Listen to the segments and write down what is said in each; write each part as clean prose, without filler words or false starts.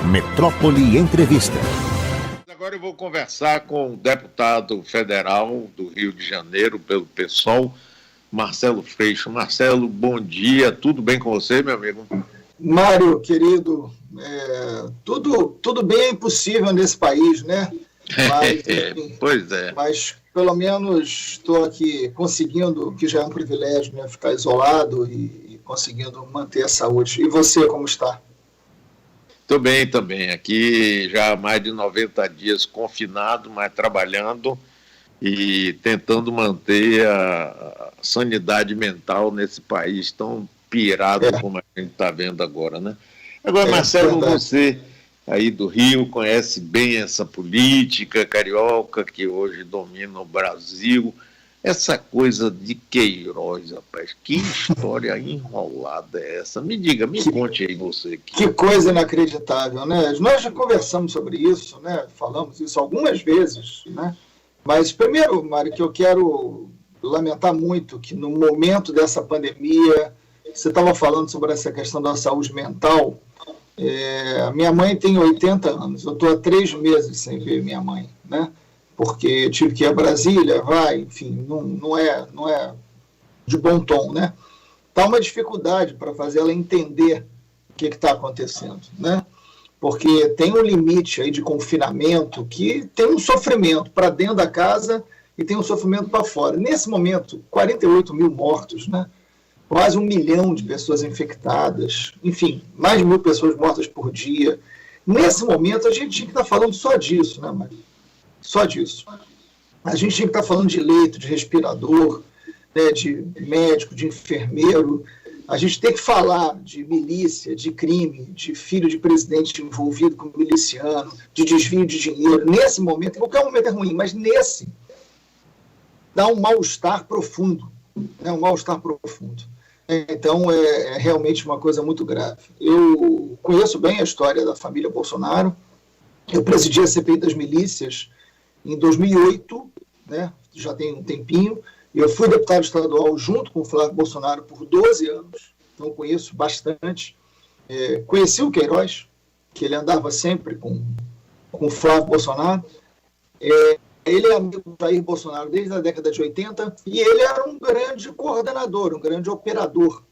Metrópole Entrevista. Agora eu vou conversar com o deputado federal do Rio de Janeiro, pelo PSOL, Marcelo Freixo. Marcelo, bom dia. Tudo bem com você, meu amigo? Mário, querido, tudo bem é impossível nesse país, né? Mas, enfim, pois é. Mas pelo menos estou aqui conseguindo, que já é um privilégio, né, ficar isolado e conseguindo manter a saúde. E você, como está? Estou bem também. Aqui já há mais de 90 dias confinado, mas trabalhando e tentando manter a sanidade mental nesse país tão pirado como a gente está vendo agora, né? Agora, Marcelo, você aí do Rio conhece bem essa política carioca que hoje domina o Brasil. Essa coisa de Queiroz, rapaz, que história enrolada é essa? Me diga, me conte aí você. Que coisa inacreditável, né? Nós já conversamos sobre isso, né? Falamos isso algumas vezes, né? Mas primeiro, Mário, que eu quero lamentar muito que no momento dessa pandemia, você estava falando sobre essa questão da saúde mental. Minha mãe tem 80 anos, eu estou há 3 meses sem ver minha mãe, né? Porque eu tive que ir a Brasília, enfim, não é de bom tom, né? Tá uma dificuldade para fazer ela entender o que está acontecendo, né? Porque tem um limite aí de confinamento que tem um sofrimento para dentro da casa e tem um sofrimento para fora. Nesse momento, 48 mil mortos, né? Quase 1 milhão de pessoas infectadas, enfim, mais de 1.000 pessoas mortas por dia. Nesse momento, a gente tinha que estar falando só disso, né, Mário? Só disso. A gente tinha que estar falando de leito, de respirador, né, de médico, de enfermeiro. A gente tem que falar de milícia, de crime, de filho de presidente envolvido com miliciano, de desvio de dinheiro. Nesse momento, em qualquer momento é ruim, mas nesse dá um mal-estar profundo. Né, um mal-estar profundo. Então, é realmente uma coisa muito grave. Eu conheço bem a história da família Bolsonaro. Eu presidi a CPI das milícias em 2008, né, já tem um tempinho. Eu fui deputado estadual junto com o Flávio Bolsonaro por 12 anos, então conheço bastante. Conheci o Queiroz, que ele andava sempre com o Flávio Bolsonaro. Ele é amigo do Jair Bolsonaro desde a década de 80 e ele era um grande coordenador, um grande operador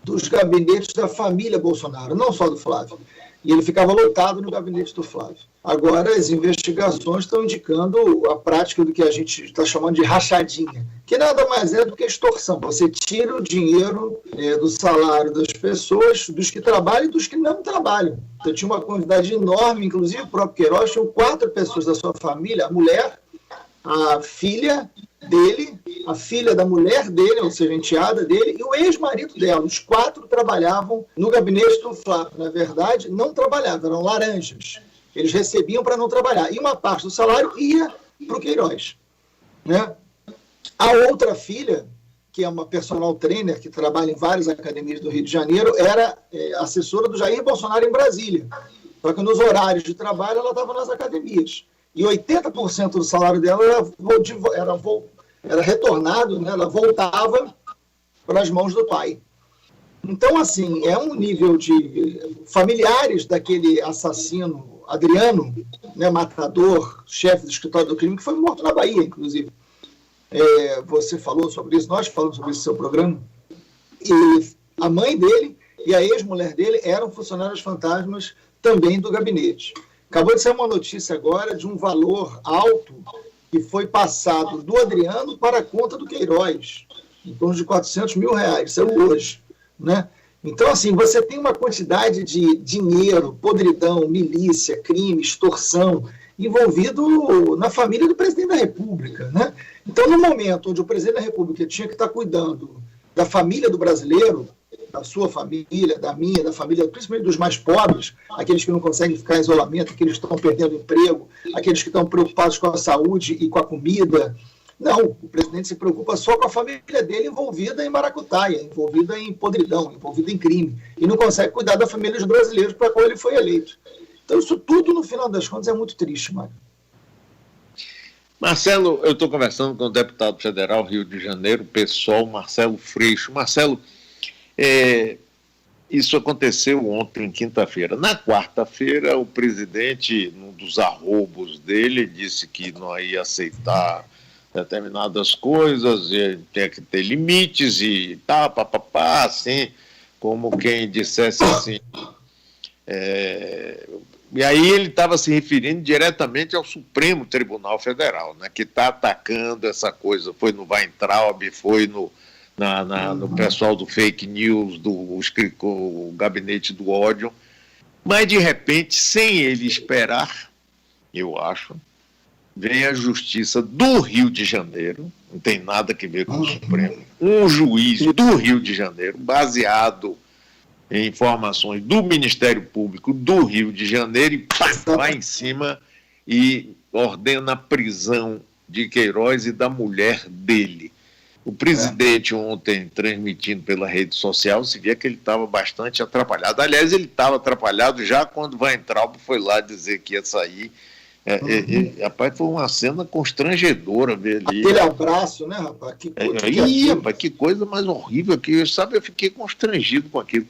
dos gabinetes da família Bolsonaro, não só do Flávio. E ele ficava lotado no gabinete do Flávio. Agora, as investigações estão indicando a prática do que a gente está chamando de rachadinha, que nada mais é do que extorsão. Você tira o dinheiro do salário das pessoas, dos que trabalham e dos que não trabalham. Então, tinha uma quantidade enorme, inclusive o próprio Queiroz tinha 4 pessoas da sua família, a mulher, a filha dele, a filha da mulher dele, ou seja, a enteada dele, e o ex-marido dela. Os 4 trabalhavam no gabinete do Flávio. Na verdade, não trabalhavam, eram laranjas. Eles recebiam para não trabalhar. E uma parte do salário ia para o Queiroz. Né? A outra filha, que é uma personal trainer que trabalha em várias academias do Rio de Janeiro, era assessora do Jair Bolsonaro em Brasília. Só que nos horários de trabalho ela estava nas academias. E 80% do salário dela era retornado, né? Ela voltava para as mãos do pai. Então, assim, é um nível de familiares daquele assassino Adriano, né, matador, chefe do escritório do crime, que foi morto na Bahia, inclusive. Você falou sobre isso, nós falamos sobre isso no seu programa. E a mãe dele e a ex-mulher dele eram funcionários fantasmas também do gabinete. Acabou de sair uma notícia agora de um valor alto que foi passado do Adriano para a conta do Queiroz, em torno de R$400 mil, saiu hoje, né? Então, assim, você tem uma quantidade de dinheiro, podridão, milícia, crime, extorsão, envolvido na família do presidente da República, né? Então, no momento onde o presidente da República tinha que estar cuidando da família do brasileiro, da sua família, da minha, da família, principalmente dos mais pobres, aqueles que não conseguem ficar em isolamento, aqueles que estão perdendo emprego, aqueles que estão preocupados com a saúde e com a comida. Não, o presidente se preocupa só com a família dele envolvida em maracutaia, envolvida em podridão, envolvida em crime, e não consegue cuidar da família dos brasileiros para a qual ele foi eleito. Então, isso tudo, no final das contas, é muito triste, Mário. Marcelo, eu estou conversando com o deputado federal Rio de Janeiro, PSOL, Marcelo Freixo. Marcelo, Isso aconteceu ontem, quinta-feira. Na quarta-feira, o presidente, num dos arrobos dele, disse que não ia aceitar determinadas coisas, e tinha que ter limites e tá, papapá, assim, como quem dissesse assim. E aí ele estava se referindo diretamente ao Supremo Tribunal Federal, né, que está atacando essa coisa. Foi no Weintraub, foi no pessoal do fake news, do gabinete do ódio. Mas, de repente, sem ele esperar, eu acho, vem a Justiça do Rio de Janeiro, não tem nada a ver com o Supremo, um juiz do Rio de Janeiro, baseado em informações do Ministério Público do Rio de Janeiro, e vai em cima e ordena a prisão de Queiroz e da mulher dele. O presidente ontem, transmitindo pela rede social, se via que ele estava bastante atrapalhado. Aliás, ele estava atrapalhado já quando Weintraub foi lá dizer que ia sair. Rapaz, foi uma cena constrangedora ver ali. Aquele abraço, né, rapaz? Rapaz, que coisa mais horrível aqui. Sabe, eu fiquei constrangido com aquilo.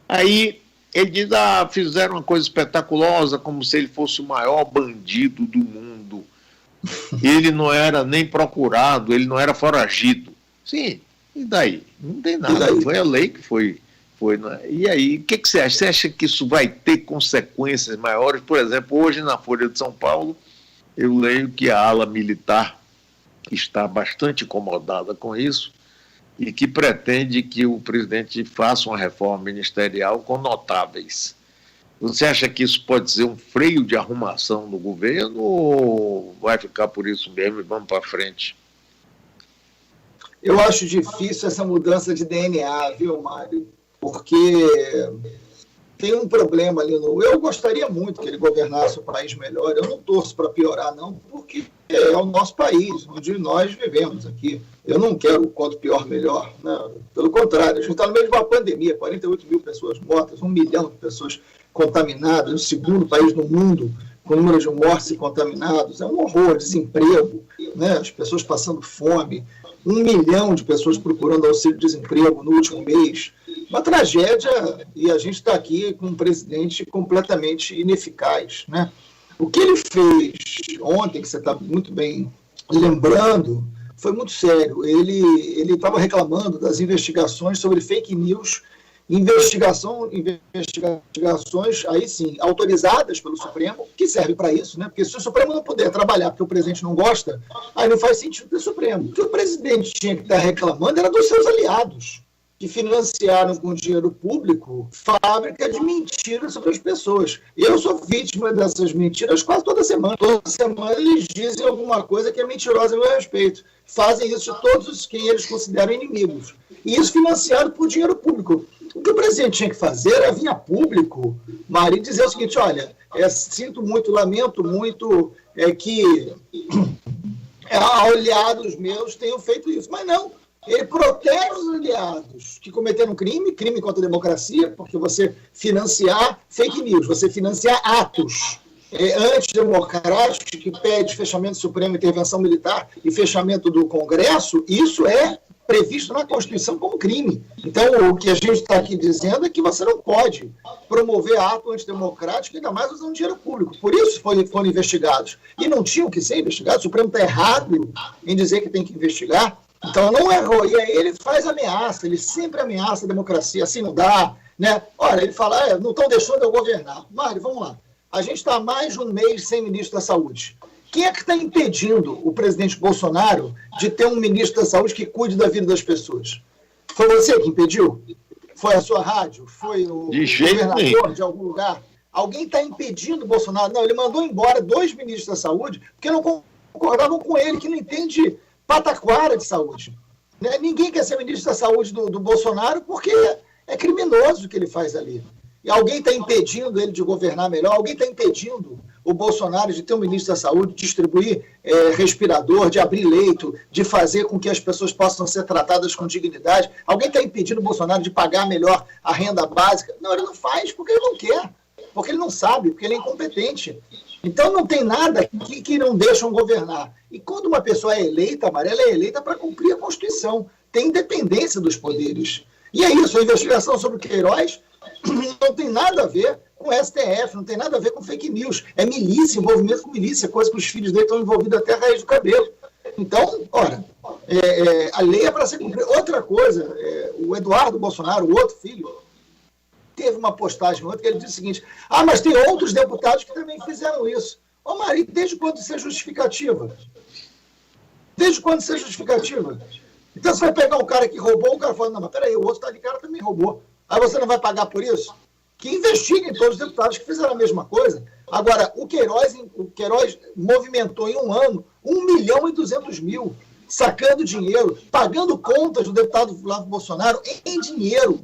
Aí ele diz, fizeram uma coisa espetaculosa, como se ele fosse o maior bandido do mundo. Ele não era nem procurado, ele não era foragido. Sim, e daí? Não tem nada. Foi a lei que foi. E aí, o que você acha? Você acha que isso vai ter consequências maiores? Por exemplo, hoje na Folha de São Paulo, eu leio que a ala militar está bastante incomodada com isso e que pretende que o presidente faça uma reforma ministerial com notáveis. Você acha que isso pode ser um freio de arrumação no governo ou vai ficar por isso mesmo e vamos para frente? Eu acho difícil essa mudança de DNA, viu, Mário? Porque tem um problema ali Eu gostaria muito que ele governasse o país melhor. Eu não torço para piorar, não, porque é o nosso país, onde nós vivemos aqui. Eu não quero quanto pior, melhor. Né? Pelo contrário, a gente está no meio de uma pandemia, 48 mil pessoas mortas, 1 milhão de pessoas contaminadas, o segundo país no mundo com número de mortes e contaminados. É um horror, desemprego, né? As pessoas passando fome, 1 milhão de pessoas procurando auxílio-desemprego no último mês. Uma tragédia, e a gente está aqui com um presidente completamente ineficaz, né? O que ele fez ontem, que você está muito bem lembrando, foi muito sério. Ele estava reclamando das investigações sobre fake news, investigações, aí sim, autorizadas pelo Supremo, que serve para isso, né? Porque se o Supremo não puder trabalhar porque o presidente não gosta, aí não faz sentido ter Supremo. O que o presidente tinha que estar reclamando era dos seus aliados, que financiaram com dinheiro público fábrica de mentiras sobre as pessoas. Eu sou vítima dessas mentiras quase toda semana. Toda semana eles dizem alguma coisa que é mentirosa a meu respeito. Fazem isso de todos quem eles consideram inimigos. E isso financiado por dinheiro público. O que o presidente tinha que fazer era vir a público, Mário, e dizer o seguinte, olha, sinto muito, lamento muito que aliados meus tenham feito isso. Mas não, ele protege os aliados que cometeram crime contra a democracia, porque você financiar fake news, você financiar atos antidemocráticos que pede fechamento do Supremo, intervenção militar e fechamento do Congresso, isso é previsto na Constituição como crime. Então, o que a gente está aqui dizendo é que você não pode promover ato antidemocrático, ainda mais usando dinheiro público. Por isso foram investigados. E não tinham que ser investigados. O Supremo está errado em dizer que tem que investigar. Então, não errou. E aí ele faz ameaça, ele sempre ameaça a democracia. Assim não dá, né? Olha, ele fala, não estão deixando eu governar. Mário, vamos lá. A gente está há mais de um mês sem ministro da Saúde. Quem é que está impedindo o presidente Bolsonaro de ter um ministro da Saúde que cuide da vida das pessoas? Foi você que impediu? Foi a sua rádio? Foi o governador de algum lugar? Alguém está impedindo o Bolsonaro? Não, ele mandou embora 2 ministros da Saúde porque não concordavam com ele, que não entende pataquara de saúde. Né? Ninguém quer ser ministro da Saúde do Bolsonaro porque é criminoso o que ele faz ali. E alguém está impedindo ele de governar melhor? Alguém está impedindo o Bolsonaro de ter um ministro da Saúde, distribuir respirador, de abrir leito, de fazer com que as pessoas possam ser tratadas com dignidade? Alguém está impedindo o Bolsonaro de pagar melhor a renda básica? Não, ele não faz porque ele não quer, porque ele não sabe, porque ele é incompetente. Então não tem nada que não deixam governar. E quando uma pessoa é eleita, ela é eleita para cumprir a Constituição. Tem independência dos poderes. E é isso, a investigação sobre o Queiroz não tem nada a ver com STF, não tem nada a ver com fake news. É milícia, envolvimento com milícia, coisa que os filhos dele estão envolvidos até a raiz do cabelo. Então, ora, a lei é para ser cumprida. Outra coisa, o Eduardo Bolsonaro, o outro filho, teve uma postagem ontem que ele disse o seguinte: mas tem outros deputados que também fizeram isso. Ô, Mari, desde quando isso é justificativa? Desde quando isso é justificativa? Então você vai pegar um cara que roubou, o cara fala, não, mas peraí, o outro tá ali, cara também roubou. Aí você não vai pagar por isso? Que investiguem todos os deputados que fizeram a mesma coisa. Agora, o Queiroz movimentou em um ano 1.200.000, sacando dinheiro, pagando contas do deputado Flávio Bolsonaro em dinheiro.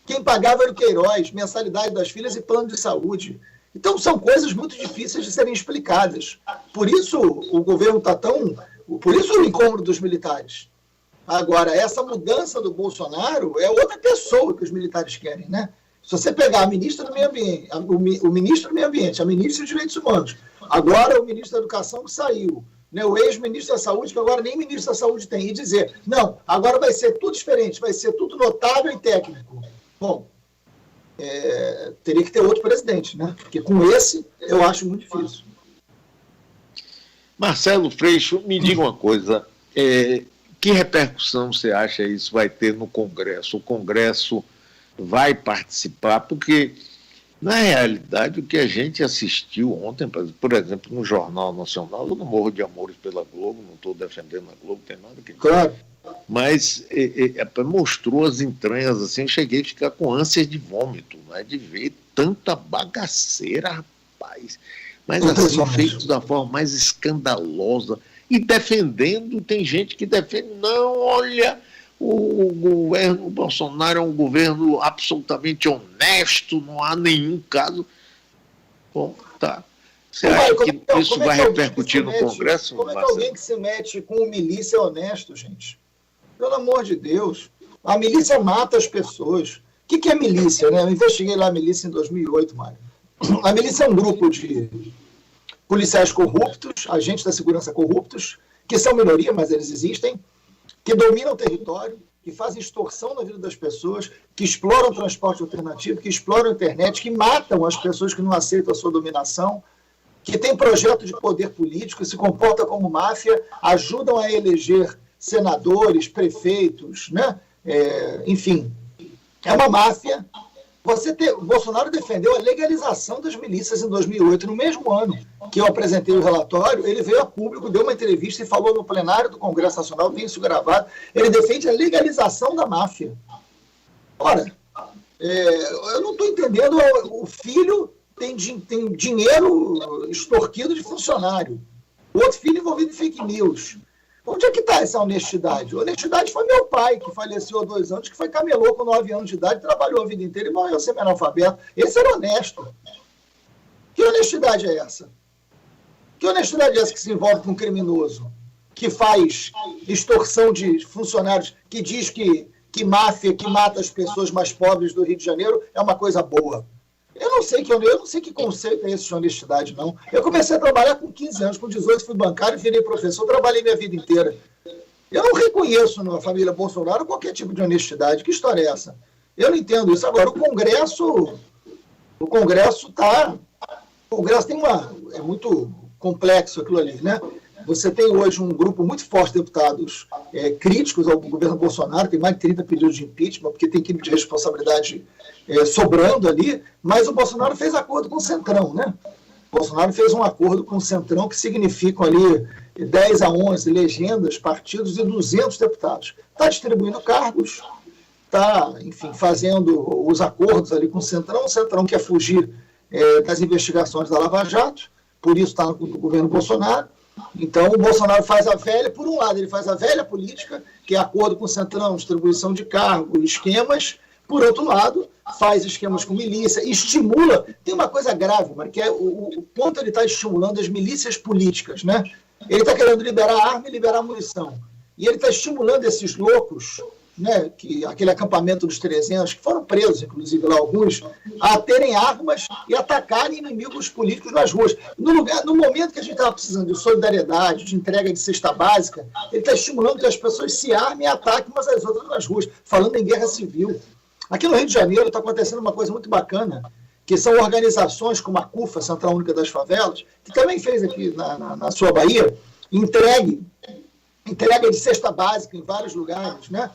Quem pagava era o Queiroz, mensalidade das filhas e plano de saúde. Então, são coisas muito difíceis de serem explicadas. Por isso o governo está tão... Por isso o incômodo dos militares. Agora, essa mudança do Bolsonaro é outra pessoa que os militares querem, né? Se você pegar a ministra do Meio Ambiente, o ministro do Meio Ambiente, a ministra dos Direitos Humanos, agora o ministro da Educação que saiu, né, o ex-ministro da Saúde, que agora nem ministro da Saúde tem, e dizer, não, agora vai ser tudo diferente, vai ser tudo notável e técnico. Bom, teria que ter outro presidente, né? Porque com esse eu acho muito difícil. Marcelo Freixo, me diga uma coisa, que repercussão você acha isso vai ter no Congresso? O Congresso vai participar? Porque, na realidade, o que a gente assistiu ontem, por exemplo, no Jornal Nacional, eu não morro de amores pela Globo, não estou defendendo a Globo, tem nada que... Claro. Mas mostrou as entranhas, assim, eu cheguei a ficar com ânsias de vômito, né, de ver tanta bagaceira, rapaz. Mas assim, feito da forma mais escandalosa, e defendendo, tem gente que defende, não, olha, o governo Bolsonaro é um governo absolutamente honesto, não há nenhum caso. Bom, tá. Você acha que isso vai repercutir no Congresso? Como é que alguém que se mete com milícia é honesto, gente? Pelo amor de Deus. A milícia mata as pessoas. O que é milícia, né? Eu investiguei lá a milícia em 2008, Mário. A milícia é um grupo de policiais corruptos, agentes da segurança corruptos, que são minoria, mas eles existem, que dominam o território, que fazem extorsão na vida das pessoas, que exploram o transporte alternativo, que exploram a internet, que matam as pessoas que não aceitam a sua dominação, que têm projeto de poder político, se comportam como máfia, ajudam a eleger senadores, prefeitos, né? Enfim, é uma máfia. O Bolsonaro defendeu a legalização das milícias em 2008, no mesmo ano que eu apresentei o relatório, ele veio a público, deu uma entrevista e falou no plenário do Congresso Nacional, tem isso gravado, ele defende a legalização da máfia. Ora, eu não estou entendendo, o filho tem dinheiro extorquido de funcionário, o outro filho envolvido em fake news. Onde é que está essa honestidade? A honestidade foi meu pai, que faleceu há 2 anos, que foi camelô com 9 anos de idade, trabalhou a vida inteira e morreu semi-analfabeto. Esse era honesto. Que honestidade é essa? Que honestidade é essa que se envolve com um criminoso? Que faz extorsão de funcionários, que diz que máfia que mata as pessoas mais pobres do Rio de Janeiro é uma coisa boa. Eu não sei que conceito é esse de honestidade, não. Eu comecei a trabalhar com 15 anos, com 18 fui bancário, virei professor, trabalhei minha vida inteira. Eu não reconheço na família Bolsonaro qualquer tipo de honestidade. Que história é essa? Eu não entendo isso. Agora, o Congresso tem é muito complexo aquilo ali, né? Você tem hoje um grupo muito forte de deputados críticos ao governo Bolsonaro, tem mais de 30 pedidos de impeachment, porque tem crime de responsabilidade sobrando ali, mas o Bolsonaro fez acordo com o Centrão, né? O Bolsonaro fez um acordo com o Centrão que significam ali 10 a 11 legendas, partidos e 200 deputados. Está distribuindo cargos, está, enfim, fazendo os acordos ali com o Centrão quer fugir das investigações da Lava Jato, por isso está no governo Bolsonaro. Então, o Bolsonaro faz a velha, por um lado, ele faz a velha política, que é acordo com o Centrão, distribuição de cargos, esquemas. Por outro lado, faz esquemas com milícia, estimula. Tem uma coisa grave, Mário, que é o quanto ele está estimulando as milícias políticas, né? Ele está querendo liberar arma e liberar munição. E ele está estimulando esses loucos, né, aquele acampamento dos 300, que foram presos, inclusive, lá alguns, a terem armas e atacarem inimigos políticos nas ruas. No momento que a gente estava precisando de solidariedade, de entrega de cesta básica, ele está estimulando que as pessoas se armem e ataquem umas às outras nas ruas, falando em guerra civil. Aqui no Rio de Janeiro está acontecendo uma coisa muito bacana, que são organizações como a CUFA, Central Única das Favelas, que também fez aqui na sua Bahia, entrega de cesta básica em vários lugares, né?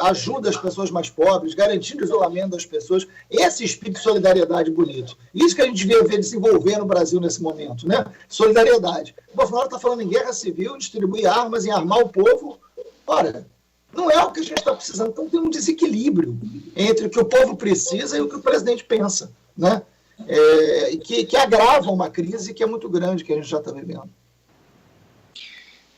Ajuda as pessoas mais pobres, garantindo o isolamento das pessoas. Esse espírito de solidariedade bonito. Isso que a gente devia ver desenvolver no Brasil nesse momento, né? Solidariedade. O Bolsonaro está falando em guerra civil, distribuir armas, em armar o povo. Ora, não é o que a gente está precisando. Então tem um desequilíbrio entre o que o povo precisa e o que o presidente pensa, né? Que agrava uma crise que é muito grande que a gente já está vivendo.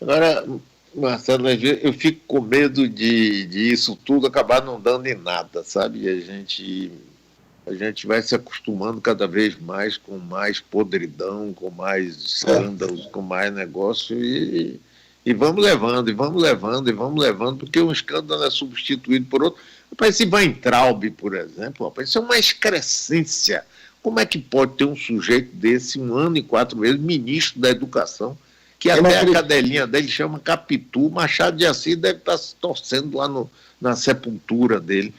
Agora, Marcelo, eu fico com medo de isso tudo acabar não dando em nada, sabe? A gente vai se acostumando cada vez mais com mais podridão, com mais escândalos, com mais negócio e vamos levando, porque um escândalo é substituído por outro. Rapaz, esse Weintraub, por exemplo, rapaz, isso é uma excrescência. Como é que pode ter um sujeito desse, 1 ano e 4 meses, ministro da Educação, que até a cadelinha dele chama Capitu, Machado de Assis deve estar se torcendo lá na sepultura dele,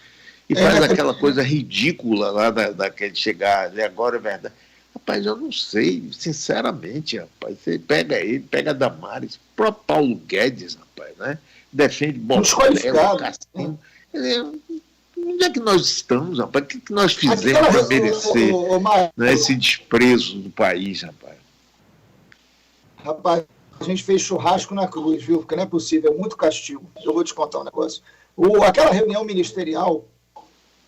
e faz aquela coisa ridícula lá daquele chegar ali, agora é verdade. Rapaz, eu não sei, sinceramente, rapaz, você pega ele, pega Damares, o próprio Paulo Guedes, rapaz, né? Defende Bolsonaro, Cassim. Onde é que nós estamos, rapaz? O que nós fizemos para merecer né, esse desprezo do país, rapaz? Rapaz, a gente fez churrasco na cruz, viu? Porque não é possível, é muito castigo. Eu vou te contar um negócio. Aquela reunião ministerial,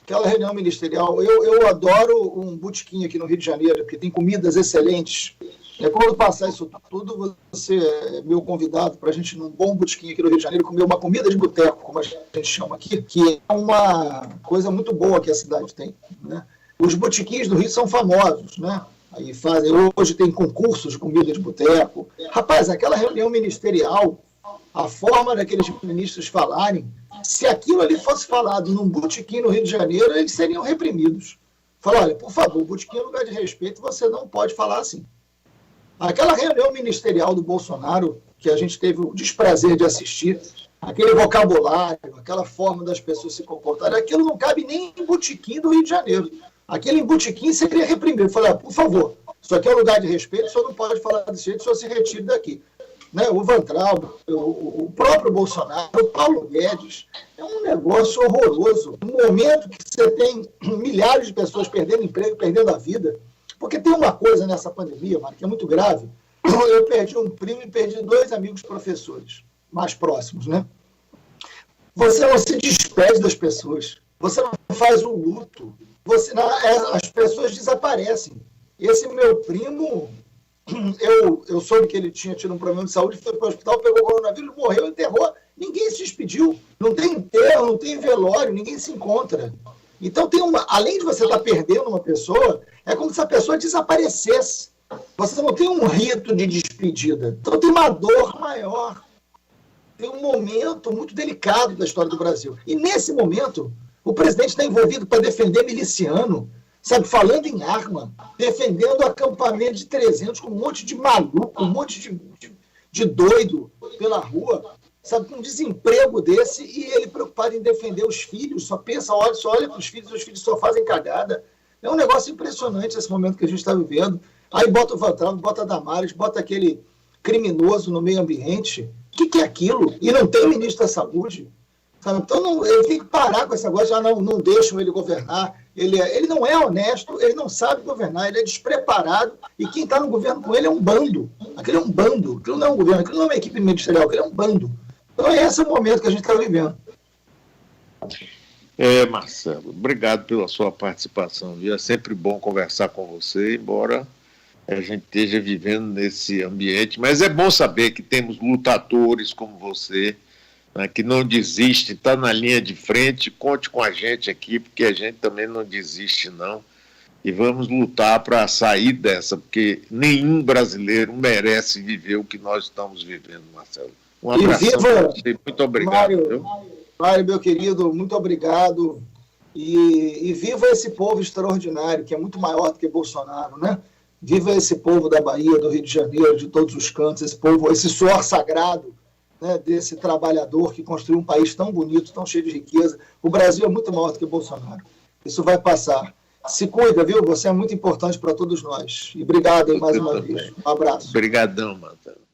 eu adoro um botequim aqui no Rio de Janeiro, que tem comidas excelentes. Quando passar isso tudo, você é meu convidado para a gente ir num bom botequim aqui no Rio de Janeiro comer uma comida de boteco, como a gente chama aqui, que é uma coisa muito boa que a cidade tem, né? Os botequins do Rio são famosos, né? Aí hoje tem concursos de comida de boteco. Rapaz, aquela reunião ministerial, a forma daqueles ministros falarem, se aquilo ali fosse falado num botequim no Rio de Janeiro, eles seriam reprimidos. Fala, olha, por favor, botequim é lugar de respeito, você não pode falar assim. Aquela reunião ministerial do Bolsonaro, que a gente teve o desprazer de assistir, aquele vocabulário, aquela forma das pessoas se comportarem, aquilo não cabe nem em botequim do Rio de Janeiro. Aquele em botequim seria reprimido. Falei, por favor, isso aqui é um lugar de respeito, o senhor não pode falar desse jeito, o senhor se retire daqui. Né? O Weintraub, o próprio Bolsonaro, o Paulo Guedes, é um negócio horroroso. No momento que você tem milhares de pessoas perdendo emprego, perdendo a vida, porque tem uma coisa nessa pandemia, Mário, que é muito grave. Eu perdi um primo e perdi 2 amigos professores mais próximos, né? Você não se despede das pessoas, você não faz o luto, as pessoas desaparecem. Esse meu primo, eu soube que ele tinha tido um problema de saúde, foi para o hospital, pegou o coronavírus, morreu, enterrou, ninguém se despediu, não tem enterro, não tem velório, ninguém se encontra. Então, além de você estar perdendo uma pessoa, é como se a pessoa desaparecesse. Você não tem um rito de despedida. Então, tem uma dor maior. Tem um momento muito delicado da história do Brasil. E, nesse momento, o presidente está envolvido para defender miliciano, sabe, falando em arma, defendendo acampamento de 300 com um monte de maluco, um monte de doido pela rua, sabe, com um desemprego desse, e ele preocupado em defender os filhos, só olha para os filhos só fazem cagada. É um negócio impressionante esse momento que a gente está vivendo. Aí bota o Weintraub, bota a Damares, bota aquele criminoso no meio ambiente. O que é aquilo? E não tem ministro da Saúde. Sabe? Então ele tem que parar com esse negócio, não deixam ele governar. Ele não é honesto, ele não sabe governar, ele é despreparado, e quem está no governo com ele é um bando. Aquilo é um bando, aquilo não é um governo, aquilo não é uma equipe ministerial, aquilo é um bando. Então, esse é o momento que a gente está vivendo. Marcelo, obrigado pela sua participação. Viu? É sempre bom conversar com você, embora a gente esteja vivendo nesse ambiente. Mas é bom saber que temos lutadores como você, né, que não desiste, está na linha de frente. Conte com a gente aqui, porque a gente também não desiste, não. E vamos lutar para sair dessa, porque nenhum brasileiro merece viver o que nós estamos vivendo, Marcelo. Um abraço para você, muito obrigado. Mário, meu querido, muito obrigado. E viva esse povo extraordinário, que é muito maior do que Bolsonaro, né? Viva esse povo da Bahia, do Rio de Janeiro, de todos os cantos, esse povo, esse suor sagrado né, desse trabalhador que construiu um país tão bonito, tão cheio de riqueza. O Brasil é muito maior do que o Bolsonaro. Isso vai passar. Se cuida, viu? Você é muito importante para todos nós. E obrigado aí mais uma vez. Um abraço. Obrigadão, Mantano.